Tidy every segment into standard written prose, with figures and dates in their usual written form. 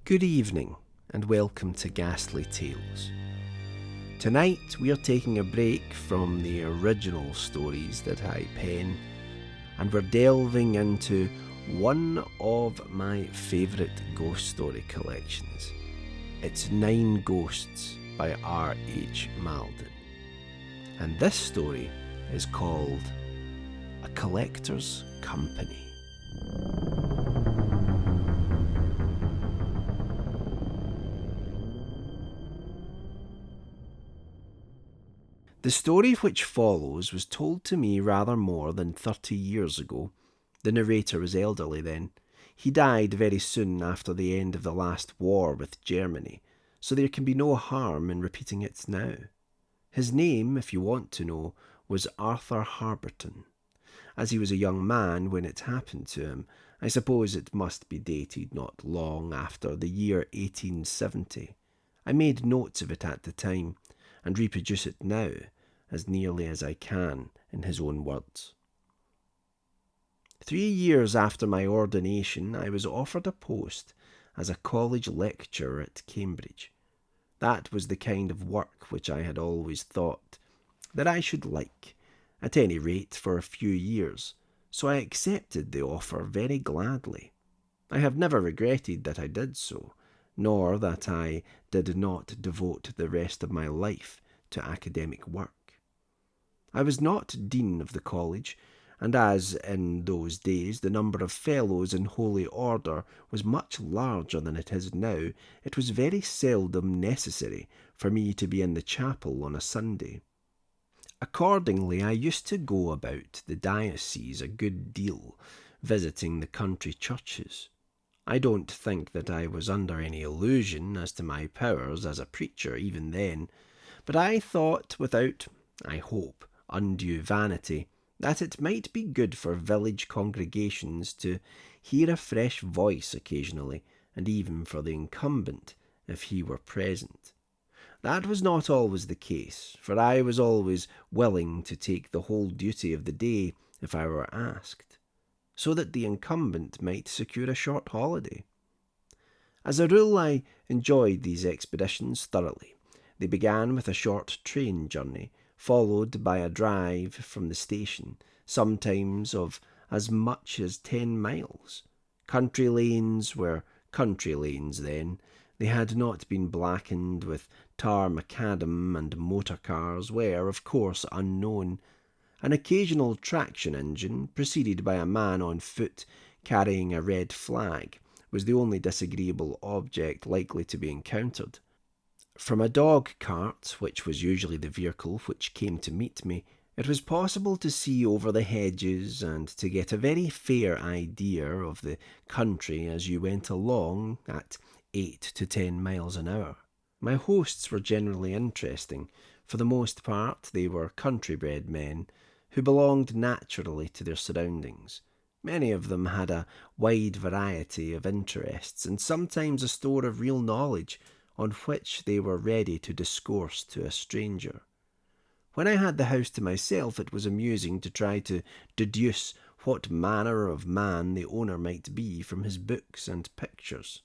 Good evening and welcome to Ghastly Tales. Tonight we are taking a break from the original stories that I pen and we're delving into one of my favourite ghost story collections. It's 9 Ghosts by R.H. Malden. And this story is called A Collector's Company. The story which follows was told to me rather more than 30 years ago. The narrator was elderly then. He died very soon after the end of the last war with Germany, so there can be no harm in repeating it now. His name, if you want to know, was Arthur Harberton. As he was a young man when it happened to him, I suppose it must be dated not long after the year 1870. I made notes of it at the time, and reproduce it now as nearly as I can in his own words. 3 years after my ordination, I was offered a post as a college lecturer at Cambridge. That was the kind of work which I had always thought that I should like, at any rate for a few years, so I accepted the offer very gladly. I have never regretted that I did so, nor that I did not devote the rest of my life to academic work. I was not dean of the college, and as in those days the number of fellows in holy order was much larger than it is now, it was very seldom necessary for me to be in the chapel on a Sunday. Accordingly, I used to go about the diocese a good deal, visiting the country churches. I don't think that I was under any illusion as to my powers as a preacher even then, but I thought without, I hope, undue vanity, that it might be good for village congregations to hear a fresh voice occasionally, and even for the incumbent, if he were present. That was not always the case, for I was always willing to take the whole duty of the day if I were asked, so that the incumbent might secure a short holiday. As a rule, I enjoyed these expeditions thoroughly. They began with a short train journey, followed by a drive from the station, sometimes of as much as 10 miles. Country lanes were country lanes then. They had not been blackened with tar macadam, and motor cars were, of course, unknown. An occasional traction engine, preceded by a man on foot carrying a red flag, was the only disagreeable object likely to be encountered. From a dog cart, which was usually the vehicle which came to meet me, it was possible to see over the hedges and to get a very fair idea of the country as you went along at 8 to 10 miles an hour. My hosts were generally interesting. For the most part, they were country-bred men who belonged naturally to their surroundings. Many of them had a wide variety of interests and sometimes a store of real knowledge on which they were ready to discourse to a stranger. When I had the house to myself, it was amusing to try to deduce what manner of man the owner might be from his books and pictures.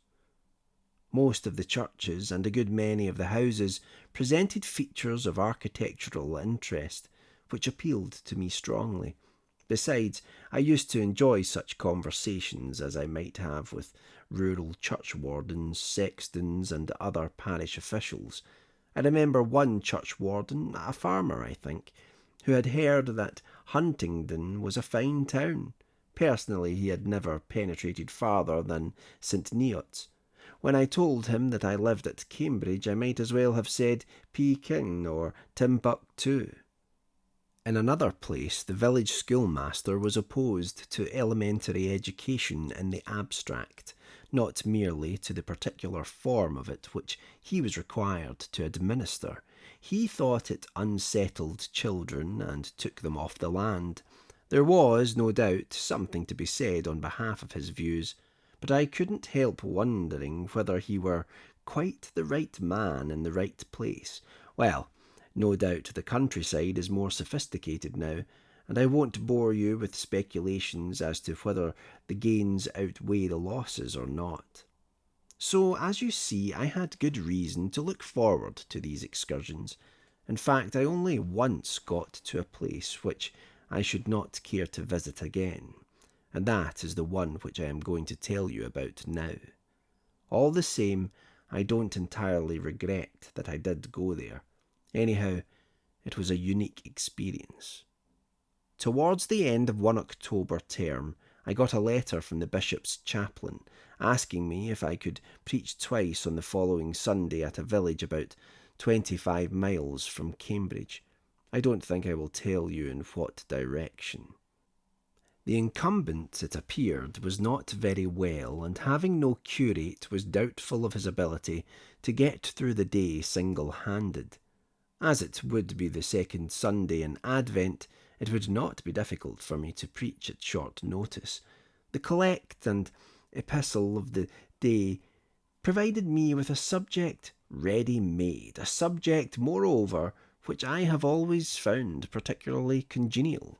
Most of the churches and a good many of the houses presented features of architectural interest which appealed to me strongly. Besides, I used to enjoy such conversations as I might have with rural churchwardens, sextons, and other parish officials. I remember one churchwarden, a farmer, I think, who had heard that Huntingdon was a fine town. Personally, he had never penetrated farther than St. Neots. When I told him that I lived at Cambridge, I might as well have said Pekin or Timbuktu. In another place, the village schoolmaster was opposed to elementary education in the abstract, not merely to the particular form of it which he was required to administer. He thought it unsettled children and took them off the land. There was, no doubt, something to be said on behalf of his views, but I couldn't help wondering whether he were quite the right man in the right place. Well, no doubt the countryside is more sophisticated now, and I won't bore you with speculations as to whether the gains outweigh the losses or not. So, as you see, I had good reason to look forward to these excursions. In fact, I only once got to a place which I should not care to visit again, and that is the one which I am going to tell you about now. All the same, I don't entirely regret that I did go there. Anyhow, it was a unique experience. Towards the end of one October term, I got a letter from the bishop's chaplain asking me if I could preach twice on the following Sunday at a village about 25 miles from Cambridge. I don't think I will tell you in what direction. The incumbent, it appeared, was not very well, and having no curate, was doubtful of his ability to get through the day single-handed. As it would be the second Sunday in Advent, it would not be difficult for me to preach at short notice. The collect and epistle of the day provided me with a subject ready-made, a subject, moreover, which I have always found particularly congenial.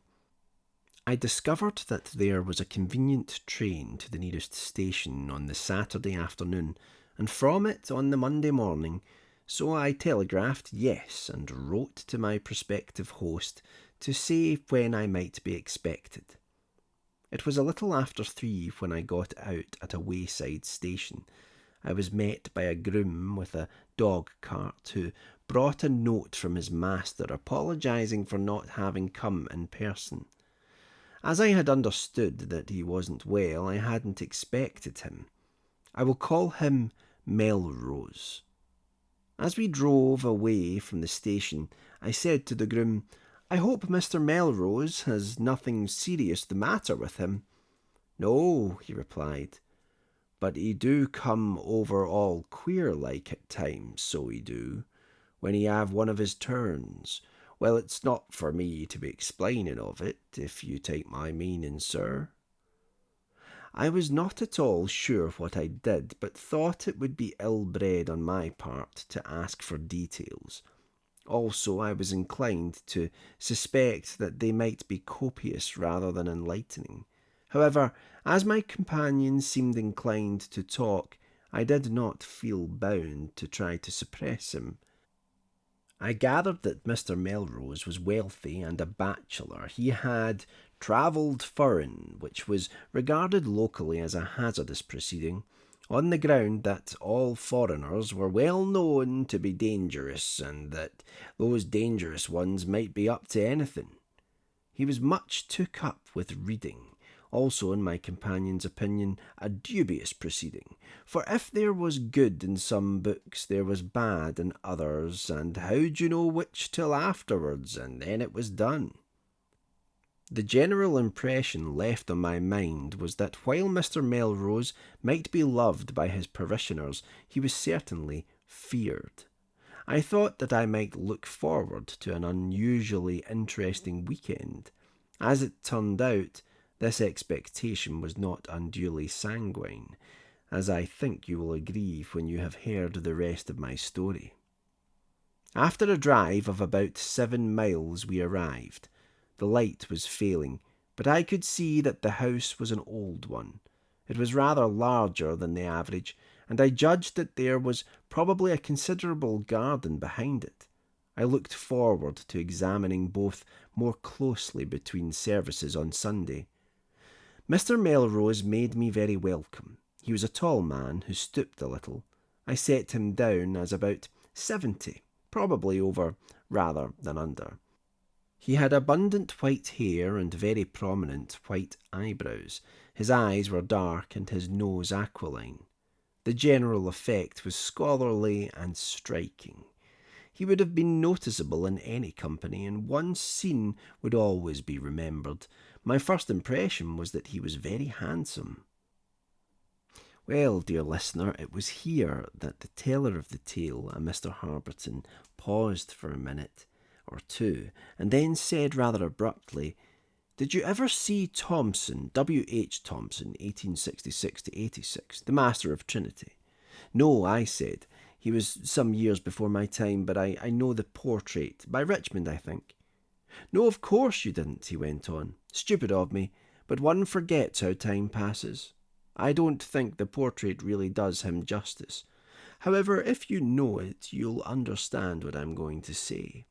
I discovered that there was a convenient train to the nearest station on the Saturday afternoon, and from it on the Monday morning, so I telegraphed yes, and wrote to my prospective host to say when I might be expected. It was a little after 3 when I got out at a wayside station. I was met by a groom with a dog-cart who brought a note from his master apologising for not having come in person. As I had understood that he wasn't well, I hadn't expected him. I will call him Melrose. As we drove away from the station, I said to the groom, "I hope Mr. Melrose has nothing serious the matter with him." "No," he replied, "but he do come over all queer-like at times, so he do, when he have one of his turns. Well, it's not for me to be explaining of it, if you take my meaning, sir." I was not at all sure what I did, but thought it would be ill-bred on my part to ask for details. Also, I was inclined to suspect that they might be copious rather than enlightening. However, as my companion seemed inclined to talk, I did not feel bound to try to suppress him. I gathered that Mr. Melrose was wealthy and a bachelor. He had travelled foreign, which was regarded locally as a hazardous proceeding, on the ground that all foreigners were well known to be dangerous, and that those dangerous ones might be up to anything. He was much took up with reading, also in my companion's opinion a dubious proceeding, for if there was good in some books there was bad in others, and how'd you know which till afterwards, and then it was done? The general impression left on my mind was that while Mr. Melrose might be loved by his parishioners, he was certainly feared. I thought that I might look forward to an unusually interesting weekend. As it turned out, this expectation was not unduly sanguine, as I think you will agree when you have heard the rest of my story. After a drive of about 7 miles we arrived. The light was failing, but I could see that the house was an old one. It was rather larger than the average, and I judged that there was probably a considerable garden behind it. I looked forward to examining both more closely between services on Sunday. Mr. Melrose made me very welcome. He was a tall man who stooped a little. I set him down as about 70, probably over rather than under. He had abundant white hair and very prominent white eyebrows. His eyes were dark and his nose aquiline. The general effect was scholarly and striking. He would have been noticeable in any company, and one scene would always be remembered. My first impression was that he was very handsome. Well, dear listener, it was here that the teller of the tale, a Mr. Harberton, paused for a minute or two, and then said rather abruptly, "Did you ever see Thomson, W.H. Thomson, 1866 to 86, the Master of Trinity?" "No," I said. "He was some years before my time, but I know the portrait, by Richmond, I think." "No, of course you didn't," he went on. "Stupid of me, but one forgets how time passes. I don't think the portrait really does him justice. However, if you know it, you'll understand what I'm going to say.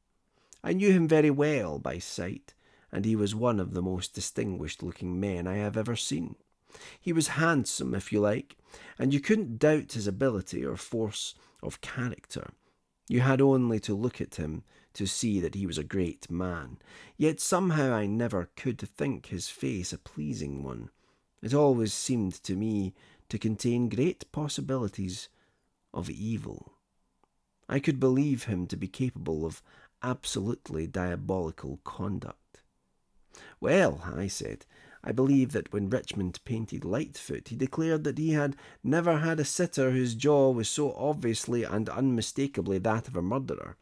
I knew him very well by sight, and he was one of the most distinguished-looking men I have ever seen. He was handsome, if you like, and you couldn't doubt his ability or force of character. You had only to look at him to see that he was a great man, yet somehow I never could think his face a pleasing one. It always seemed to me to contain great possibilities of evil. I could believe him to be capable of absolutely diabolical conduct. Well, I said, I believe that when Richmond painted Lightfoot, he declared that he had never had a sitter whose jaw was so obviously and unmistakably that of a murderer.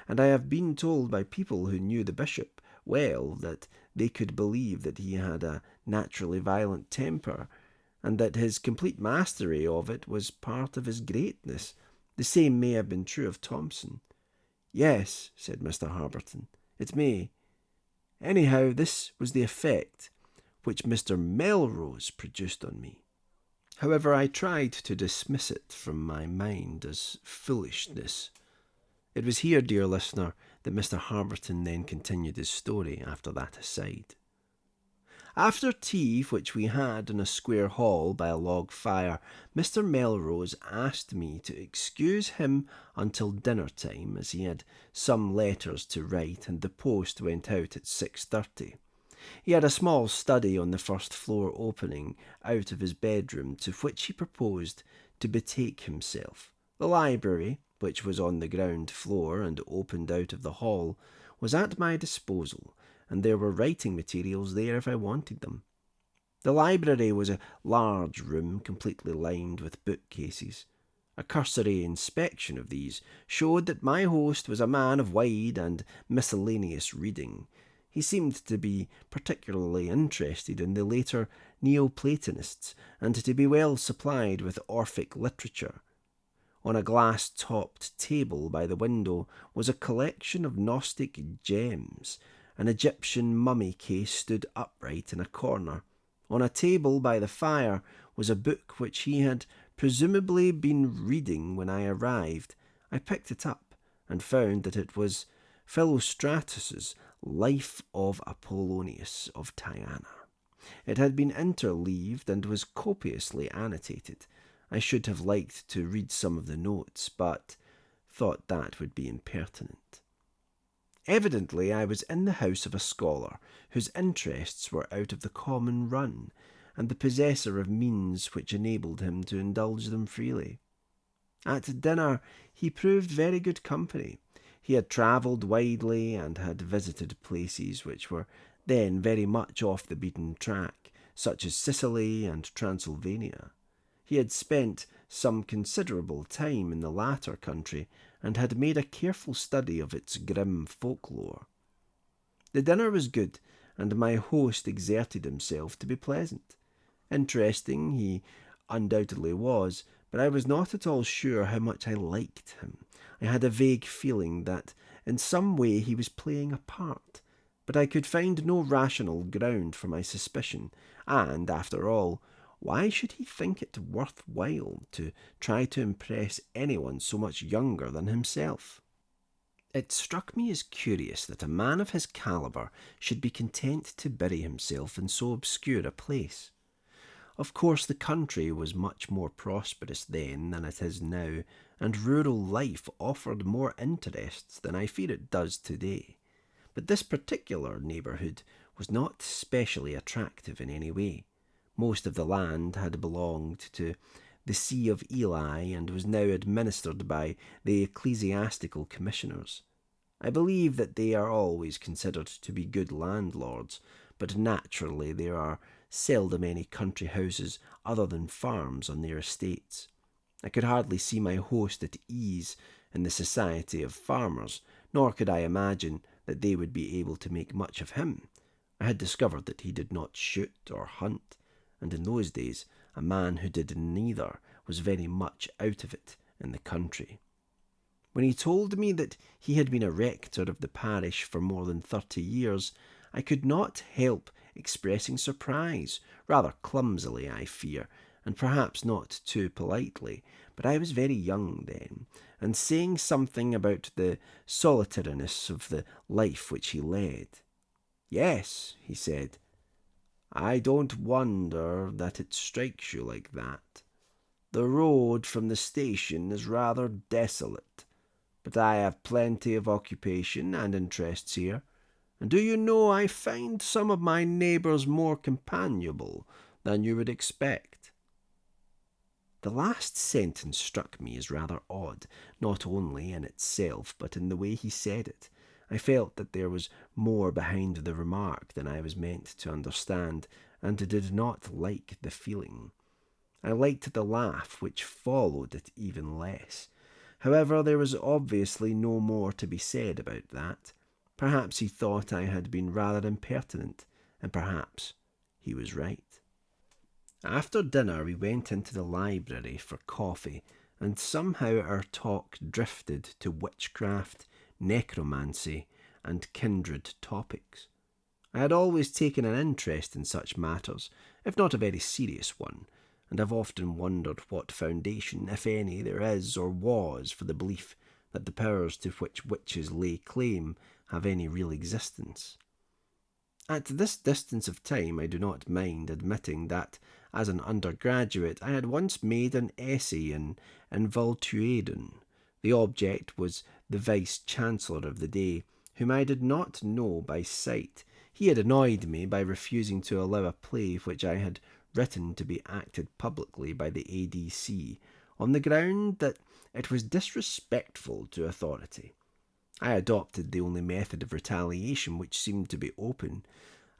And I have been told by people who knew the bishop well that they could believe that he had a naturally violent temper, and that his complete mastery of it was part of his greatness. The same may have been true of Thomson. Yes, said Mr. Harberton, it may. Anyhow, this was the effect which Mr. Melrose produced on me. However, I tried to dismiss it from my mind as foolishness. It was here, dear listener, that Mr. Harberton then continued his story after that aside. After tea, which we had in a square hall by a log fire, Mr. Melrose asked me to excuse him until dinner time, as he had some letters to write, and the post went out at 6:30. He had a small study on the first floor opening out of his bedroom, to which he proposed to betake himself. The library, which was on the ground floor and opened out of the hall, was at my disposal, and there were writing materials there if I wanted them. The library was a large room completely lined with bookcases. A cursory inspection of these showed that my host was a man of wide and miscellaneous reading. He seemed to be particularly interested in the later Neoplatonists, and to be well supplied with Orphic literature. On a glass-topped table by the window was a collection of Gnostic gems. An Egyptian mummy case stood upright in a corner. On a table by the fire was a book which he had presumably been reading when I arrived. I picked it up and found that it was Philostratus's Life of Apollonius of Tyana. It had been interleaved and was copiously annotated. I should have liked to read some of the notes, but thought that would be impertinent. Evidently I was in the house of a scholar whose interests were out of the common run, and the possessor of means which enabled him to indulge them freely. At dinner he proved very good company. He had travelled widely and had visited places which were then very much off the beaten track, such as Sicily and Transylvania. He had spent some considerable time in the latter country, and had made a careful study of its grim folklore. The dinner was good, and my host exerted himself to be pleasant. Interesting he undoubtedly was, but I was not at all sure how much I liked him. I had a vague feeling that in some way he was playing a part, but I could find no rational ground for my suspicion, and, after all, why should he think it worth while to try to impress anyone so much younger than himself? It struck me as curious that a man of his calibre should be content to bury himself in so obscure a place. Of course, the country was much more prosperous then than it is now, and rural life offered more interests than I fear it does today. But this particular neighbourhood was not specially attractive in any way. Most of the land had belonged to the See of Ely and was now administered by the ecclesiastical commissioners. I believe that they are always considered to be good landlords, but naturally there are seldom any country houses other than farms on their estates. I could hardly see my host at ease in the society of farmers, nor could I imagine that they would be able to make much of him. I had discovered that he did not shoot or hunt, and in those days a man who did neither was very much out of it in the country. When he told me that he had been a rector of the parish for more than 30 years, I could not help expressing surprise, rather clumsily, I fear, and perhaps not too politely, but I was very young then, and saying something about the solitariness of the life which he led. "Yes," he said, "I don't wonder that it strikes you like that. The road from the station is rather desolate, but I have plenty of occupation and interests here, and do you know I find some of my neighbours more companionable than you would expect." The last sentence struck me as rather odd, not only in itself, but in the way he said it. I felt that there was more behind the remark than I was meant to understand, and did not like the feeling. I liked the laugh which followed it even less. However, there was obviously no more to be said about that. Perhaps he thought I had been rather impertinent, and perhaps he was right. After dinner we went into the library for coffee, and somehow our talk drifted to witchcraft, necromancy, and kindred topics. I had always taken an interest in such matters, if not a very serious one, and have often wondered what foundation, if any, there is or was for the belief that the powers to which witches lay claim have any real existence. At this distance of time I do not mind admitting that, as an undergraduate, I had once made an essay in Involtuadon. The object was the Vice-Chancellor of the day, whom I did not know by sight. He had annoyed me by refusing to allow a play which I had written to be acted publicly by the ADC, on the ground that it was disrespectful to authority. I adopted the only method of retaliation which seemed to be open.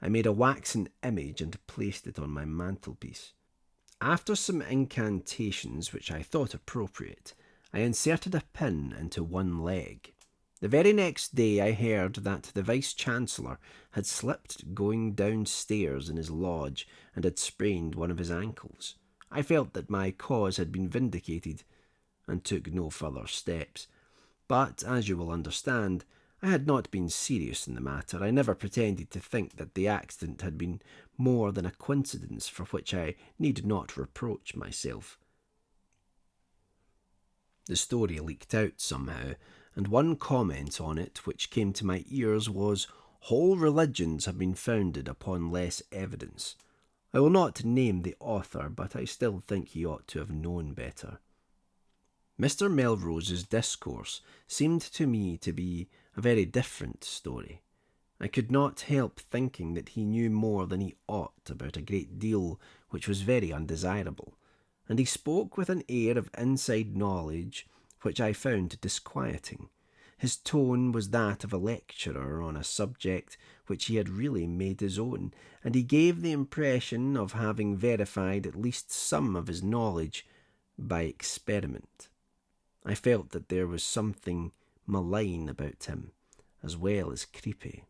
I made a waxen image and placed it on my mantelpiece. After some incantations which I thought appropriate, I inserted a pin into one leg. The very next day I heard that the Vice-Chancellor had slipped going downstairs in his lodge and had sprained one of his ankles. I felt that my cause had been vindicated, and took no further steps. But, as you will understand, I had not been serious in the matter. I never pretended to think that the accident had been more than a coincidence for which I need not reproach myself. The story leaked out somehow, and one comment on it which came to my ears was, "Whole religions have been founded upon less evidence." I will not name the author, but I still think he ought to have known better. Mr. Melrose's discourse seemed to me to be a very different story. I could not help thinking that he knew more than he ought about a great deal which was very undesirable, and he spoke with an air of inside knowledge which I found disquieting. His tone was that of a lecturer on a subject which he had really made his own, and he gave the impression of having verified at least some of his knowledge by experiment. I felt that there was something malign about him, as well as creepy.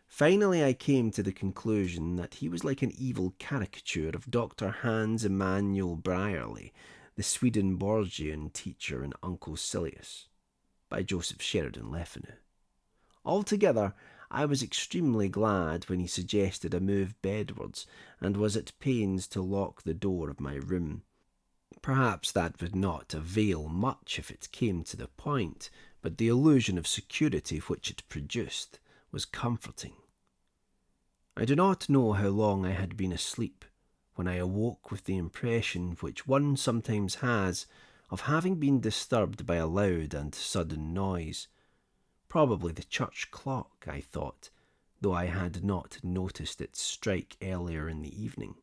Finally I came to the conclusion that he was like an evil caricature of Dr. Hans Emanuel Brierly, the Swedenborgian teacher in Uncle Silius, by Joseph Sheridan Lefanu. Altogether, I was extremely glad when he suggested a move bedwards, and was at pains to lock the door of my room. Perhaps that would not avail much if it came to the point, but the illusion of security which it produced was comforting. I do not know how long I had been asleep when I awoke with the impression which one sometimes has of having been disturbed by a loud and sudden noise. Probably the church clock, I thought, though I had not noticed it strike earlier in the evening.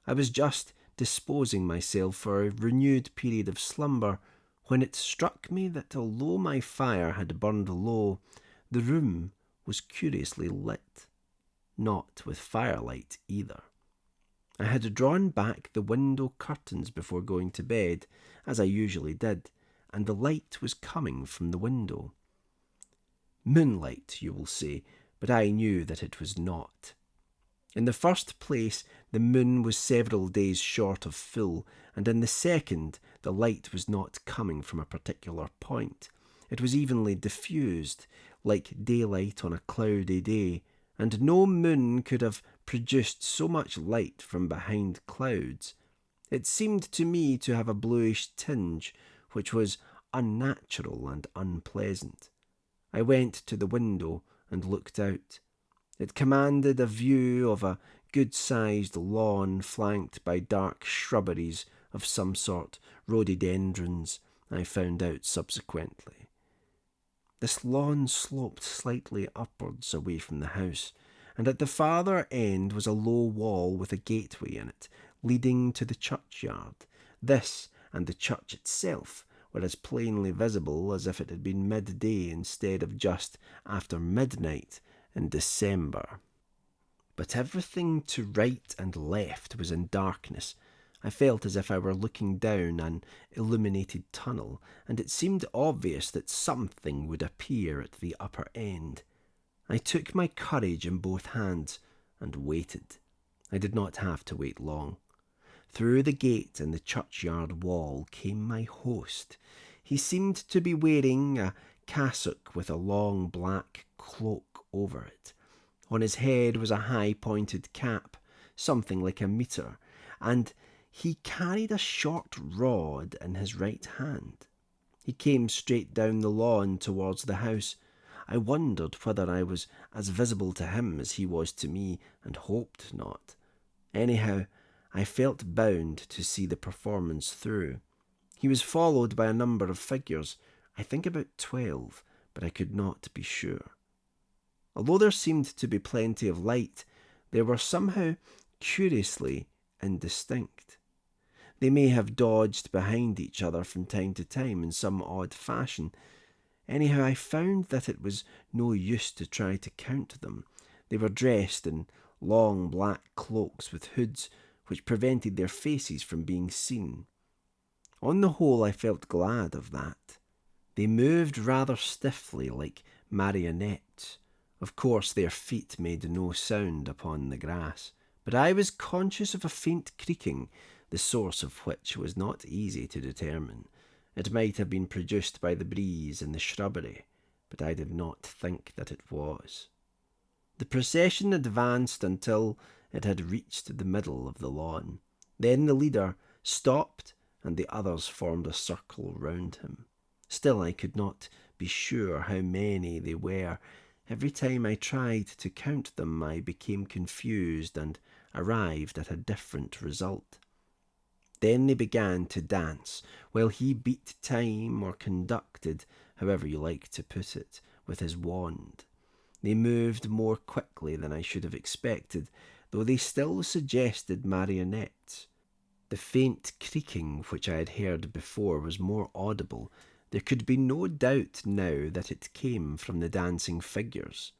I was just disposing myself for a renewed period of slumber when it struck me that although my fire had burned low, the room was curiously lit, not with firelight either. I had drawn back the window curtains before going to bed, as I usually did, and the light was coming from the window. Moonlight, you will say, but I knew that it was not. In the first place, the moon was several days short of full, and in the second, the light was not coming from a particular point. It was evenly diffused, like daylight on a cloudy day, and no moon could have produced so much light from behind clouds. It seemed to me to have a bluish tinge, which was unnatural and unpleasant. I went to the window and looked out. It commanded a view of a good-sized lawn flanked by dark shrubberies of some sort, rhododendrons, I found out subsequently. This lawn sloped slightly upwards away from the house, and at the farther end was a low wall with a gateway in it, leading to the churchyard. This and the church itself were as plainly visible as if it had been midday instead of just after midnight in December. But everything to right and left was in darkness. I felt as if I were looking down an illuminated tunnel, and it seemed obvious that something would appear at the upper end. I took my courage in both hands and waited. I did not have to wait long. Through the gate in the churchyard wall came my host. He seemed to be wearing a cassock with a long black cloak over it. On his head was a high-pointed cap, something like a mitre, and he carried a short rod in his right hand. He came straight down the lawn towards the house. I wondered whether I was as visible to him as he was to me, and hoped not. Anyhow, I felt bound to see the performance through. He was followed by a number of figures, I think about 12, but I could not be sure. Although there seemed to be plenty of light, they were somehow curiously indistinct. They may have dodged behind each other from time to time in some odd fashion. Anyhow, I found that it was no use to try to count them. They were dressed in long black cloaks with hoods which prevented their faces from being seen. On the whole, I felt glad of that. They moved rather stiffly, like marionettes. Of course, their feet made no sound upon the grass, but I was conscious of a faint creaking, the source of which was not easy to determine. It might have been produced by the breeze in the shrubbery, but I did not think that it was. The procession advanced until it had reached the middle of the lawn. Then the leader stopped, and the others formed a circle round him. Still, I could not be sure how many they were. Every time I tried to count them, I became confused and arrived at a different result. Then they began to dance, while he beat time or conducted, however you like to put it, with his wand. They moved more quickly than I should have expected, though they still suggested marionettes. The faint creaking which I had heard before was more audible. There could be no doubt now that it came from the dancing figures.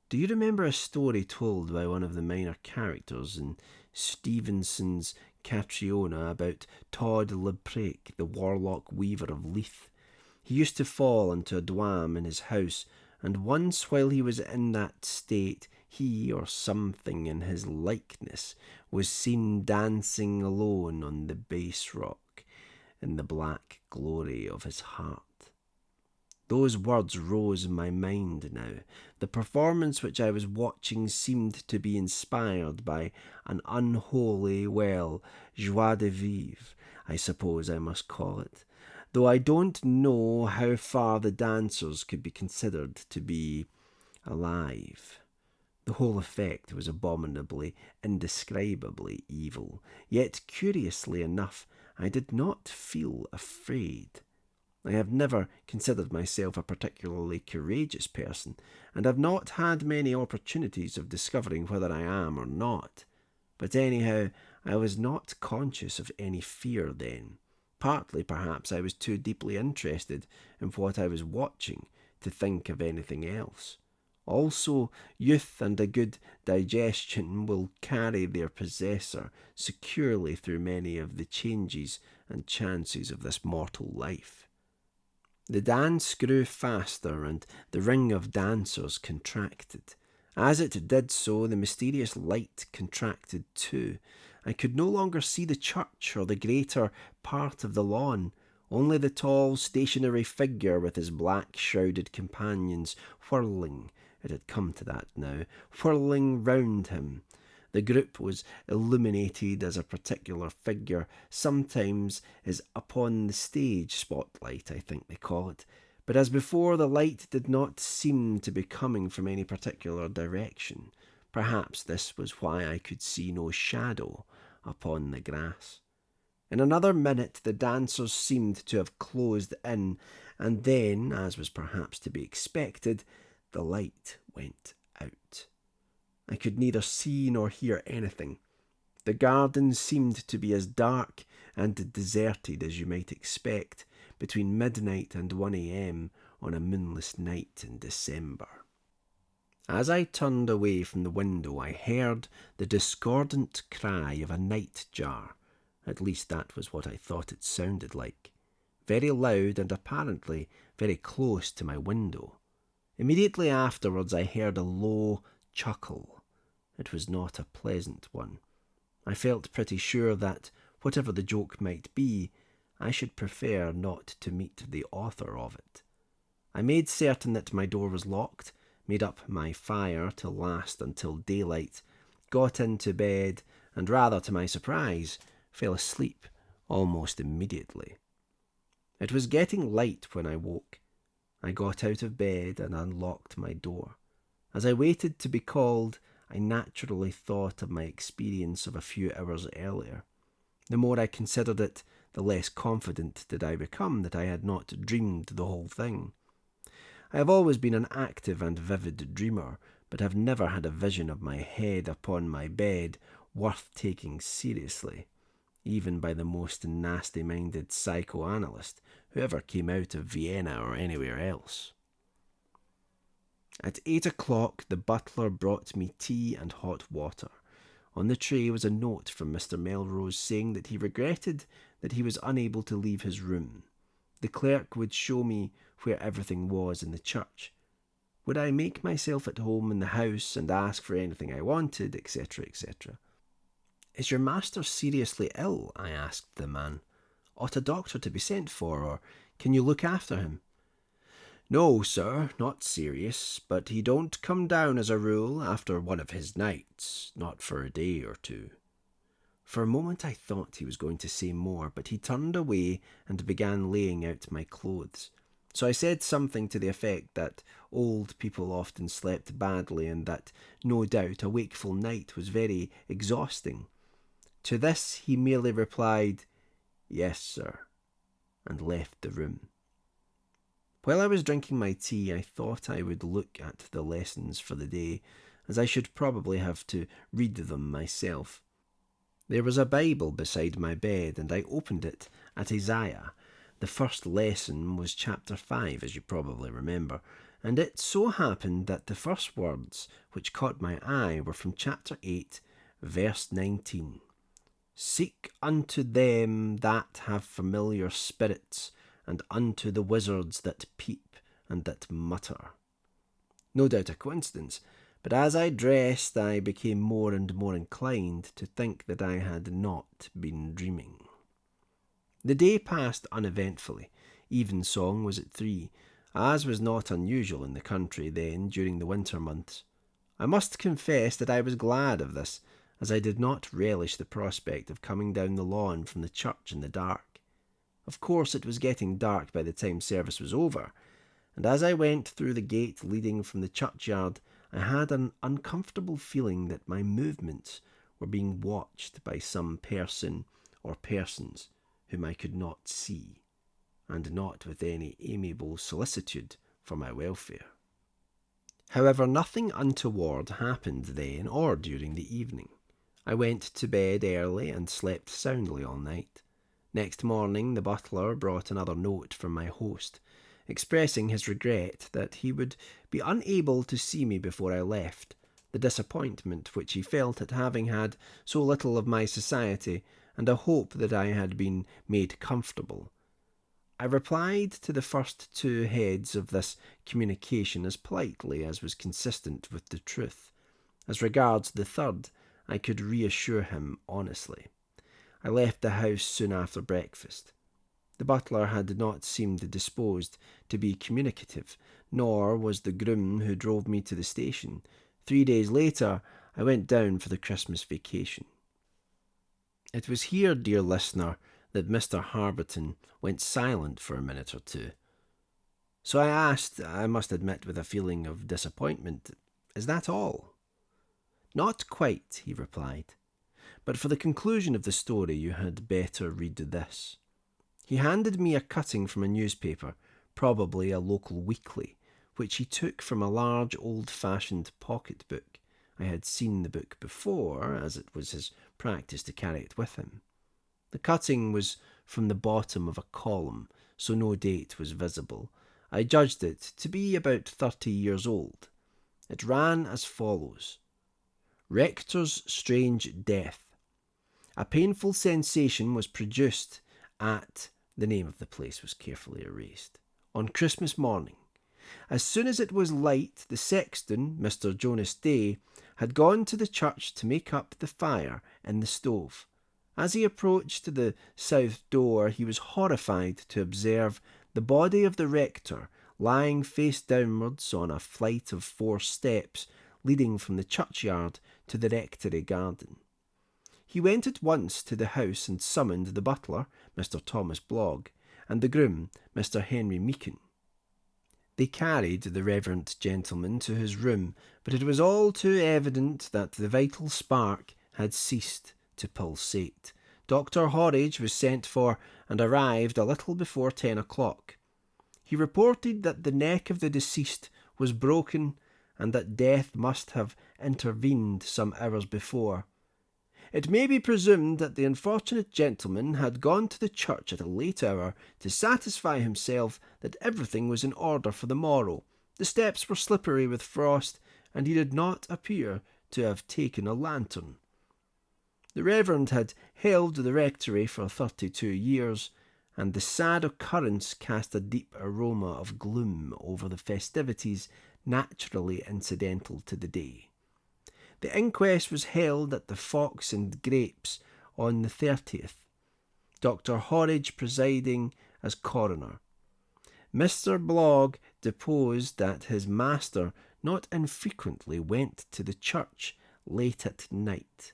Do you remember a story told by one of the minor characters in Stevenson's Catriona about Todd Leprake, the warlock weaver of Leith? He used to fall into a dwam in his house, and once while he was in that state, he, or something in his likeness, was seen dancing alone on the base rock in the black glory of his heart. Those words rose in my mind now. The performance which I was watching seemed to be inspired by an unholy, joie de vivre, I suppose I must call it, though I don't know how far the dancers could be considered to be alive. The whole effect was abominably, indescribably evil, yet curiously enough, I did not feel afraid. I have never considered myself a particularly courageous person, and have not had many opportunities of discovering whether I am or not. But anyhow, I was not conscious of any fear then. Partly, perhaps, I was too deeply interested in what I was watching to think of anything else. Also, youth and a good digestion will carry their possessor securely through many of the changes and chances of this mortal life. The dance grew faster, and the ring of dancers contracted. As it did so, the mysterious light contracted too. I could no longer see the church or the greater part of the lawn, only the tall stationary figure with his black shrouded companions whirling, it had come to that now, whirling round him. The group was illuminated as a particular figure sometimes is upon the stage spotlight, I think they call it. But as before, the light did not seem to be coming from any particular direction. Perhaps this was why I could see no shadow upon the grass. In another minute the dancers seemed to have closed in, and then, as was perhaps to be expected, the light went out. I could neither see nor hear anything. The garden seemed to be as dark and deserted as you might expect between midnight and 1 a.m. on a moonless night in December. As I turned away from the window, I heard the discordant cry of a nightjar. At least that was what I thought it sounded like. Very loud and apparently very close to my window. Immediately afterwards I heard a low chuckle. It was not a pleasant one. I felt pretty sure that, whatever the joke might be, I should prefer not to meet the author of it. I made certain that my door was locked, made up my fire to last until daylight, got into bed, and rather to my surprise, fell asleep almost immediately. It was getting light when I woke. I got out of bed and unlocked my door. As I waited to be called, I naturally thought of my experience of a few hours earlier. The more I considered it, the less confident did I become that I had not dreamed the whole thing. I have always been an active and vivid dreamer, but have never had a vision of my head upon my bed worth taking seriously, even by the most nasty-minded psychoanalyst who ever came out of Vienna or anywhere else. At 8 o'clock the butler brought me tea and hot water. On the tray was a note from Mr. Melrose saying that he regretted that he was unable to leave his room. The clerk would show me where everything was in the church. Would I make myself at home in the house and ask for anything I wanted, etc., etc. "Is your master seriously ill?" I asked the man. "Ought a doctor to be sent for, or can you look after him?" "No, sir, not serious, but he don't come down as a rule after one of his nights, not for a day or two." For a moment I thought he was going to say more, but he turned away and began laying out my clothes. So I said something to the effect that old people often slept badly and that, no doubt, a wakeful night was very exhausting. To this he merely replied, "Yes, sir," and left the room. While I was drinking my tea, I thought I would look at the lessons for the day, as I should probably have to read them myself. There was a Bible beside my bed, and I opened it at Isaiah. The first lesson was chapter 5, as you probably remember, and it so happened that the first words which caught my eye were from chapter 8, verse 19. "Seek unto them that have familiar spirits, and unto the wizards that peep and that mutter." No doubt a coincidence, but as I dressed I became more and more inclined to think that I had not been dreaming. The day passed uneventfully. Evensong was at 3, as was not unusual in the country then during the winter months. I must confess that I was glad of this, as I did not relish the prospect of coming down the lawn from the church in the dark. Of course it was getting dark by the time service was over, and as I went through the gate leading from the churchyard, I had an uncomfortable feeling that my movements were being watched by some person or persons whom I could not see, and not with any amiable solicitude for my welfare. However, nothing untoward happened then or during the evening. I went to bed early and slept soundly all night. Next morning the butler brought another note from my host, expressing his regret that he would be unable to see me before I left, the disappointment which he felt at having had so little of my society, and a hope that I had been made comfortable. I replied to the first two heads of this communication as politely as was consistent with the truth. As regards the third, I could reassure him honestly. I left the house soon after breakfast. The butler had not seemed disposed to be communicative, nor was the groom who drove me to the station. 3 days later, I went down for the Christmas vacation. It was here, dear listener, that Mr. Harberton went silent for a minute or two. So I asked, I must admit with a feeling of disappointment, "Is that all?" "Not quite," he replied. "But for the conclusion of the story you had better read this." He handed me a cutting from a newspaper, probably a local weekly, which he took from a large old-fashioned pocket-book. I had seen the book before, as it was his practice to carry it with him. The cutting was from the bottom of a column, so no date was visible. I judged it to be about 30 years old. It ran as follows: "Rector's strange death. A painful sensation was produced at," the name of the place was carefully erased, "on Christmas morning. As soon as it was light, the sexton, Mr. Jonas Day, had gone to the church to make up the fire in the stove. As he approached the south door, he was horrified to observe the body of the rector lying face downwards on a flight of 4 steps leading from the churchyard to the rectory garden. He went at once to the house and summoned the butler, Mr. Thomas Blogg, and the groom, Mr. Henry Meakin. They carried the reverend gentleman to his room, but it was all too evident that the vital spark had ceased to pulsate. Dr. Horridge was sent for and arrived a little before 10 o'clock. He reported that the neck of the deceased was broken and that death must have intervened some hours before. It may be presumed that the unfortunate gentleman had gone to the church at a late hour to satisfy himself that everything was in order for the morrow. The steps were slippery with frost, and he did not appear to have taken a lantern. The Reverend had held the rectory for 32 years, and the sad occurrence cast a deep aroma of gloom over the festivities naturally incidental to the day. The inquest was held at the Fox and Grapes on the 30th, Dr. Horridge presiding as coroner. Mr. Blogg deposed that his master not infrequently went to the church late at night.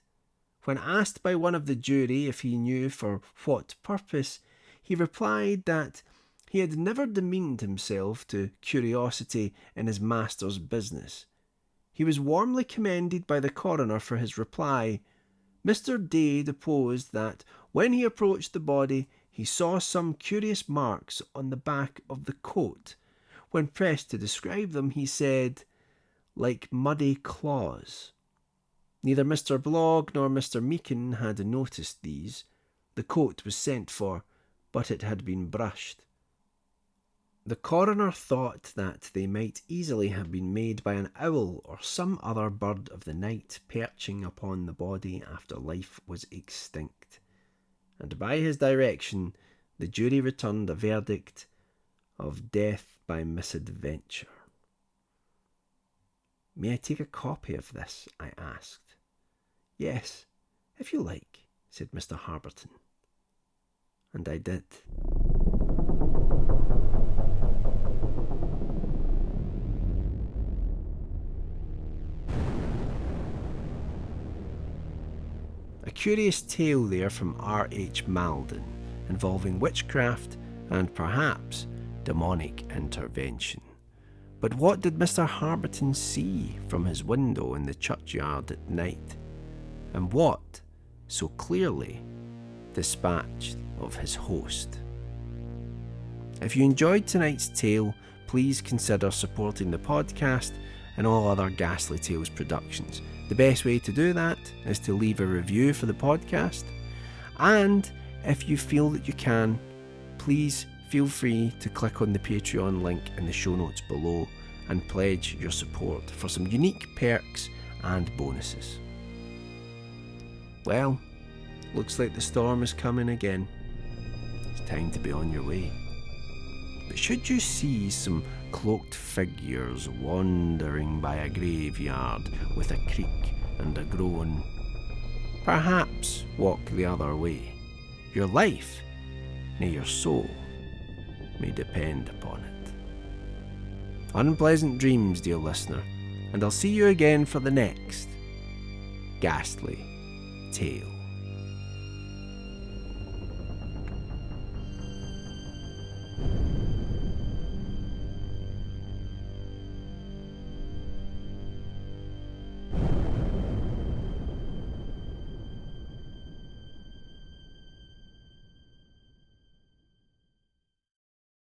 When asked by one of the jury if he knew for what purpose, he replied that he had never demeaned himself to curiosity in his master's business. He was warmly commended by the coroner for his reply. Mr. Day deposed that when he approached the body, he saw some curious marks on the back of the coat. When pressed to describe them, he said, "like muddy claws." Neither Mr. Blogg nor Mr. Meakin had noticed these. The coat was sent for, but it had been brushed. The coroner thought that they might easily have been made by an owl or some other bird of the night perching upon the body after life was extinct, and by his direction the jury returned a verdict of death by misadventure. "May I take a copy of this?" I asked. "Yes, if you like," said Mr. Harberton. And I did. A curious tale there from R.H. Malden, involving witchcraft and perhaps demonic intervention. But what did Mr. Harberton see from his window in the churchyard at night? And what so clearly dispatched of his host? If you enjoyed tonight's tale, please consider supporting the podcast and all other Ghastly Tales productions. The best way to do that is to leave a review for the podcast, and if you feel that you can, please feel free to click on the Patreon link in the show notes below and pledge your support for some unique perks and bonuses. Well, looks like the storm is coming again. It's time to be on your way. But should you see some cloaked figures wandering by a graveyard with a creak and a groan, perhaps walk the other way. Your life nay, your soul may depend upon it. Unpleasant dreams, dear listener, and I'll see you again for the next ghastly tale.